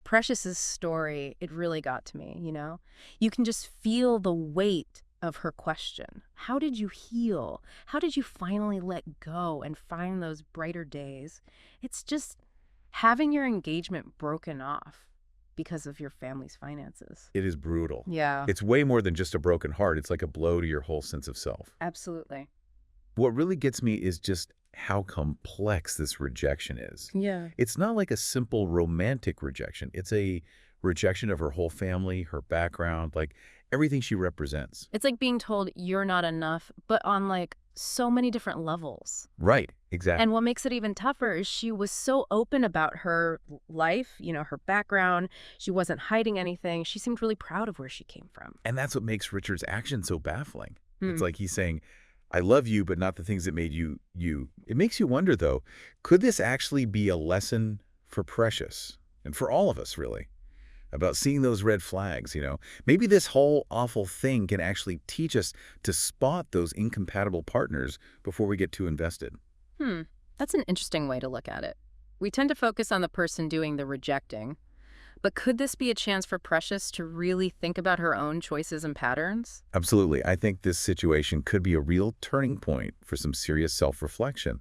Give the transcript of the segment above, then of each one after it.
Precious's story, it really got to me, you know? You can just feel the weight of her question. How did you heal? How did you finally let go and find those brighter days? It's just having your engagement broken off because of your family's finances. It is brutal. Yeah, It's way more than just a broken heart. It's like a blow to your whole sense of self. absolutely. What really gets me is just how complex this rejection is. Yeah. It's not like a simple romantic rejection. It's a rejection of her whole family, her background, like everything she represents. It's like being told you're not enough, but on like so many different levels. Right, exactly. And what makes it even tougher is she was so open about her life, her background. She wasn't hiding anything. She seemed really proud of where she came from. And that's what makes Richard's action so baffling. It's Hmm. like he's saying, I love you, but not the things that made you, you. It makes you wonder, though, could this actually be a lesson for Precious and for all of us, really, about seeing those red flags? Maybe this whole awful thing can actually teach us to spot those incompatible partners before we get too invested. Hmm. That's an interesting way to look at it. We tend to focus on the person doing the rejecting, but could this be a chance for Precious to really think about her own choices and patterns? Absolutely. I think this situation could be a real turning point for some serious self-reflection.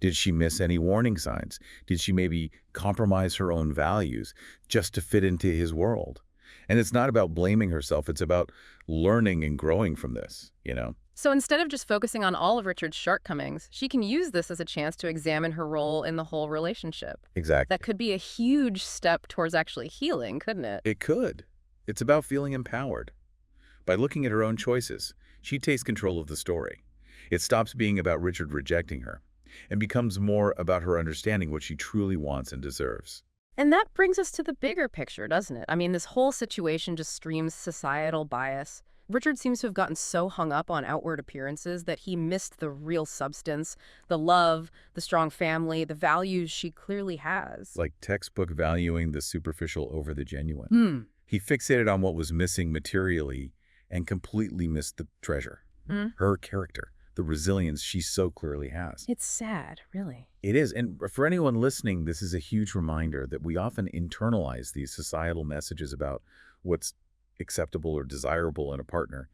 Did she miss any warning signs? Did she maybe compromise her own values just to fit into his world? And it's not about blaming herself. It's about learning and growing from this. So instead of just focusing on all of Richard's shortcomings, she can use this as a chance to examine her role in the whole relationship. Exactly. That could be a huge step towards actually healing, couldn't it? It could. It's about feeling empowered. By looking at her own choices, she takes control of the story. It stops being about Richard rejecting her and becomes more about her understanding what she truly wants and deserves. And that brings us to the bigger picture, doesn't it? I mean, this whole situation just streams societal bias. Richard seems to have gotten so hung up on outward appearances that he missed the real substance, the love, the strong family, the values she clearly has. Like textbook valuing the superficial over the genuine. Hmm. He fixated on what was missing materially and completely missed the treasure, Mm. her character, the resilience she so clearly has. It's sad, really. It is. And for anyone listening, this is a huge reminder that we often internalize these societal messages about what's acceptable or desirable in a partner.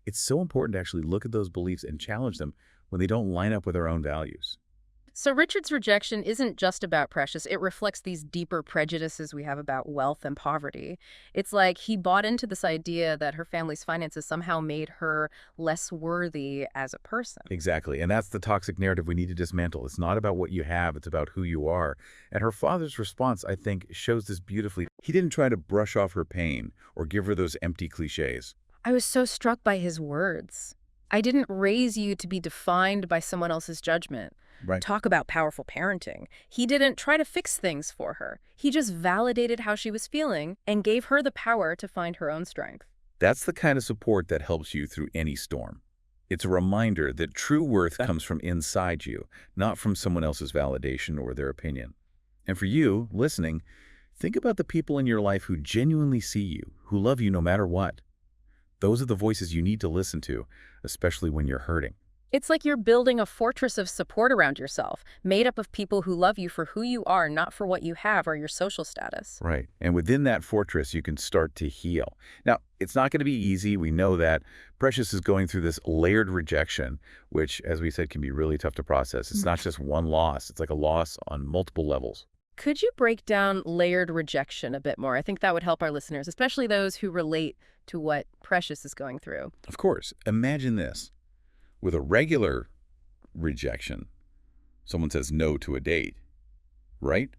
It's so important to actually look at those beliefs and challenge them when they don't line up with our own values. So Richard's rejection isn't just about Precious. It reflects these deeper prejudices we have about wealth and poverty. It's like he bought into this idea that her family's finances somehow made her less worthy as a person. Exactly. And that's the toxic narrative we need to dismantle. It's not about what you have, it's about who you are. And her father's response, I think, shows this beautifully. He didn't try to brush off her pain or give her those empty cliches. I was so struck by his words. I didn't raise you to be defined by someone else's judgment. Right. Talk about powerful parenting. He didn't try to fix things for her. He just validated how she was feeling and gave her the power to find her own strength. That's the kind of support that helps you through any storm. It's a reminder that true worth comes from inside you, not from someone else's validation or their opinion. And for you, listening, think about the people in your life who genuinely see you, who love you no matter what. Those are the voices you need to listen to, especially when you're hurting. It's like you're building a fortress of support around yourself, made up of people who love you for who you are, not for what you have or your social status. Right. And within that fortress, you can start to heal. Now, it's not going to be easy. We know that. Precious is going through this layered rejection, which, as we said, can be really tough to process. It's not just one loss. It's like a loss on multiple levels. Could you break down layered rejection a bit more? I think that would help our listeners, especially those who relate to what Precious is going through. Of course, imagine this. With a regular rejection, someone says no to a date, right?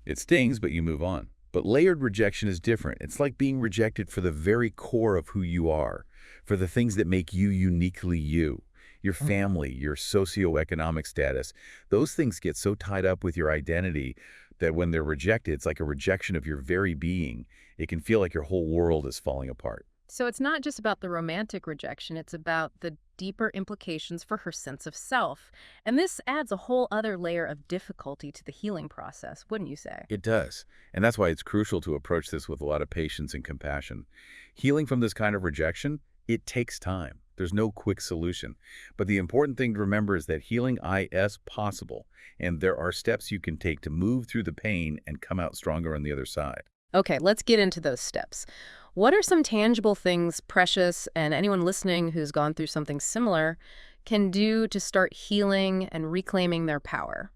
It stings, but you move on. But layered rejection is different. It's like being rejected for the very core of who you are, for the things that make you uniquely you. Your family, your socioeconomic status, those things get so tied up with your identity that when they're rejected, it's like a rejection of your very being. It can feel like your whole world is falling apart. So it's not just about the romantic rejection, it's about the deeper implications for her sense of self. And this adds a whole other layer of difficulty to the healing process, wouldn't you say? It does. And that's why it's crucial to approach this with a lot of patience and compassion. Healing from this kind of rejection, it takes time. There's no quick solution. But the important thing to remember is that healing is possible, and there are steps you can take to move through the pain and come out stronger on the other side. Okay, let's get into those steps. What are some tangible things Precious and anyone listening who's gone through something similar can do to start healing and reclaiming their power?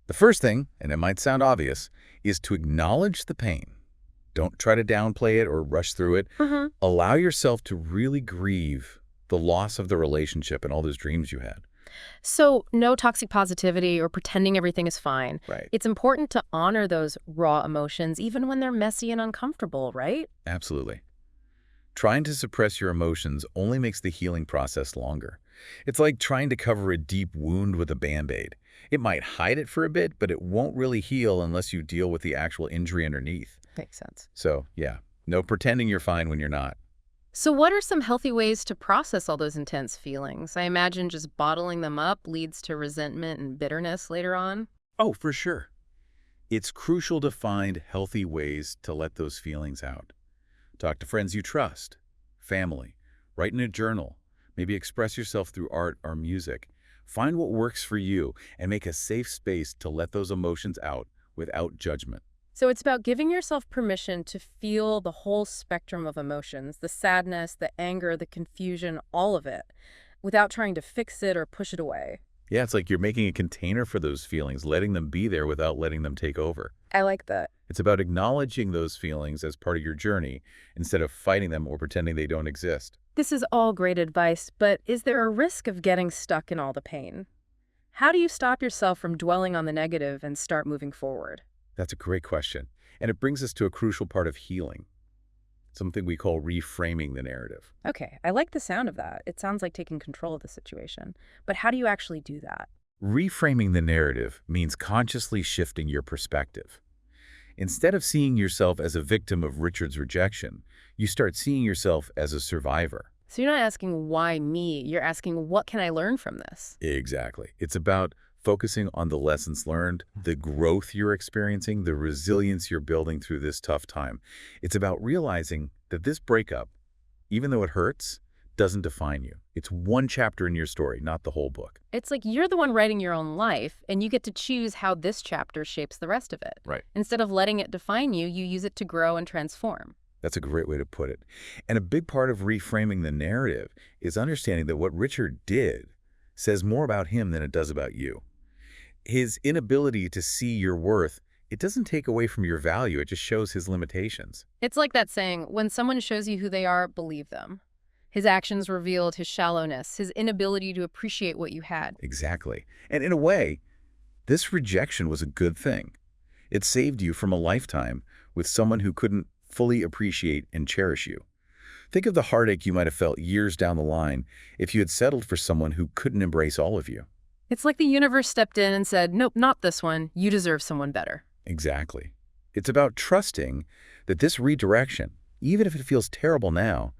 The first thing, and it might sound obvious, is to acknowledge the pain. Don't try to downplay it or rush through it. Mm-hmm. Allow yourself to really grieve the loss of the relationship and all those dreams you had. So, no toxic positivity or pretending everything is fine. Right. It's important to honor those raw emotions, even when they're messy and uncomfortable, right? Absolutely. Trying to suppress your emotions only makes the healing process longer. It's like trying to cover a deep wound with a Band-Aid. It might hide it for a bit, but it won't really heal unless you deal with the actual injury underneath. Makes sense. So, yeah, no pretending you're fine when you're not. So, what are some healthy ways to process all those intense feelings? I imagine just bottling them up leads to resentment and bitterness later on. Oh, for sure. It's crucial to find healthy ways to let those feelings out. Talk to friends you trust, family, write in a journal, maybe express yourself through art or music. Find what works for you and make a safe space to let those emotions out without judgment. So, it's about giving yourself permission to feel the whole spectrum of emotions, the sadness, the anger, the confusion, all of it, without trying to fix it or push it away. Yeah, it's like you're making a container for those feelings, letting them be there without letting them take over. I like that. It's about acknowledging those feelings as part of your journey instead of fighting them or pretending they don't exist. This is all great advice, but is there a risk of getting stuck in all the pain? How do you stop yourself from dwelling on the negative and start moving forward? That's a great question. And it brings us to a crucial part of healing, something we call reframing the narrative. Okay, I like the sound of that. It sounds like taking control of the situation. But how do you actually do that? Reframing the narrative means consciously shifting your perspective. Instead of seeing yourself as a victim of Richard's rejection, you start seeing yourself as a survivor. So you're not asking why me, you're asking what can I learn from this? Exactly. It's about focusing on the lessons learned, the growth you're experiencing, the resilience you're building through this tough time. It's about realizing that this breakup, even though it hurts, doesn't define you. It's one chapter in your story, not the whole book. It's like you're the one writing your own life, and you get to choose how this chapter shapes the rest of it. Right. Instead of letting it define you, you use it to grow and transform. That's a great way to put it. And a big part of reframing the narrative is understanding that what Richard did says more about him than it does about you. His inability to see your worth, it doesn't take away from your value, it just shows his limitations. It's like that saying, when someone shows you who they are, believe them. His actions revealed his shallowness, his inability to appreciate what you had. Exactly. And in a way, this rejection was a good thing. It saved you from a lifetime with someone who couldn't fully appreciate and cherish you. Think of the heartache you might have felt years down the line if you had settled for someone who couldn't embrace all of you. It's like the universe stepped in and said, nope, not this one. You deserve someone better. Exactly. It's about trusting that this redirection, even if it feels terrible now,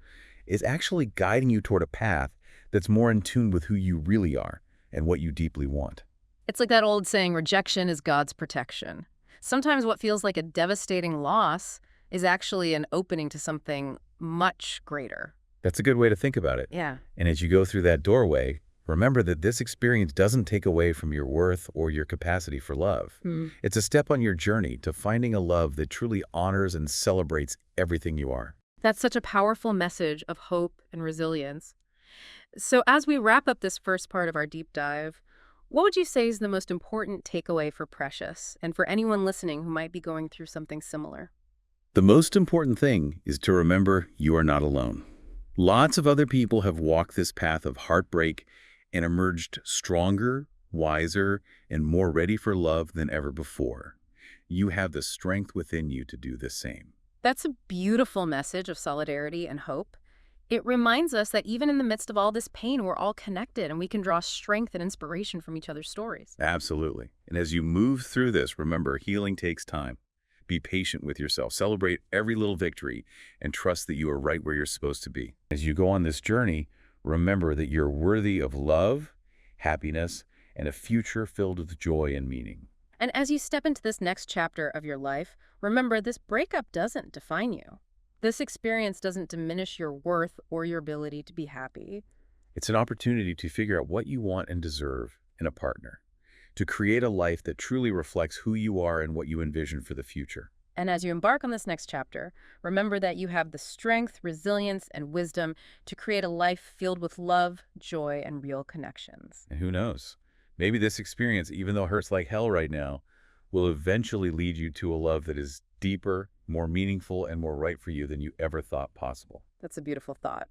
is actually guiding you toward a path that's more in tune with who you really are and what you deeply want. It's like that old saying, rejection is God's protection. Sometimes what feels like a devastating loss is actually an opening to something much greater. That's a good way to think about it. Yeah. And as you go through that doorway, remember that this experience doesn't take away from your worth or your capacity for love. It's a step on your journey to finding a love that truly honors and celebrates everything you are. That's such a powerful message of hope and resilience. So as we wrap up this first part of our deep dive, what would you say is the most important takeaway for Precious and for anyone listening who might be going through something similar? The most important thing is to remember you are not alone. Lots of other people have walked this path of heartbreak and emerged stronger, wiser, and more ready for love than ever before. You have the strength within you to do the same. That's a beautiful message of solidarity and hope. It reminds us that even in the midst of all this pain, we're all connected and we can draw strength and inspiration from each other's stories. Absolutely. And as you move through this, remember, healing takes time. Be patient with yourself. Celebrate every little victory and trust that you are right where you're supposed to be. As you go on this journey, remember that you're worthy of love, happiness, and a future filled with joy and meaning. And as you step into this next chapter of your life, remember this breakup doesn't define you. This experience doesn't diminish your worth or your ability to be happy. It's an opportunity to figure out what you want and deserve in a partner, to create a life that truly reflects who you are and what you envision for the future. And as you embark on this next chapter, remember that you have the strength, resilience, and wisdom to create a life filled with love, joy, and real connections. And who knows? Maybe this experience, even though it hurts like hell right now, will eventually lead you to a love that is deeper, more meaningful, and more right for you than you ever thought possible. That's a beautiful thought.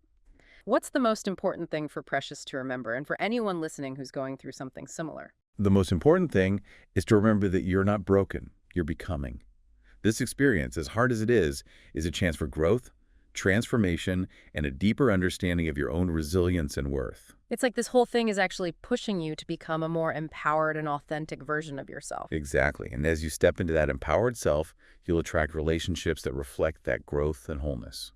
What's the most important thing for Precious to remember, and for anyone listening who's going through something similar? The most important thing is to remember that you're not broken, you're becoming. This experience, as hard as it is a chance for growth, transformation, and a deeper understanding of your own resilience and worth. It's like this whole thing is actually pushing you to become a more empowered and authentic version of yourself. Exactly. And as you step into that empowered self, you'll attract relationships that reflect that growth and wholeness.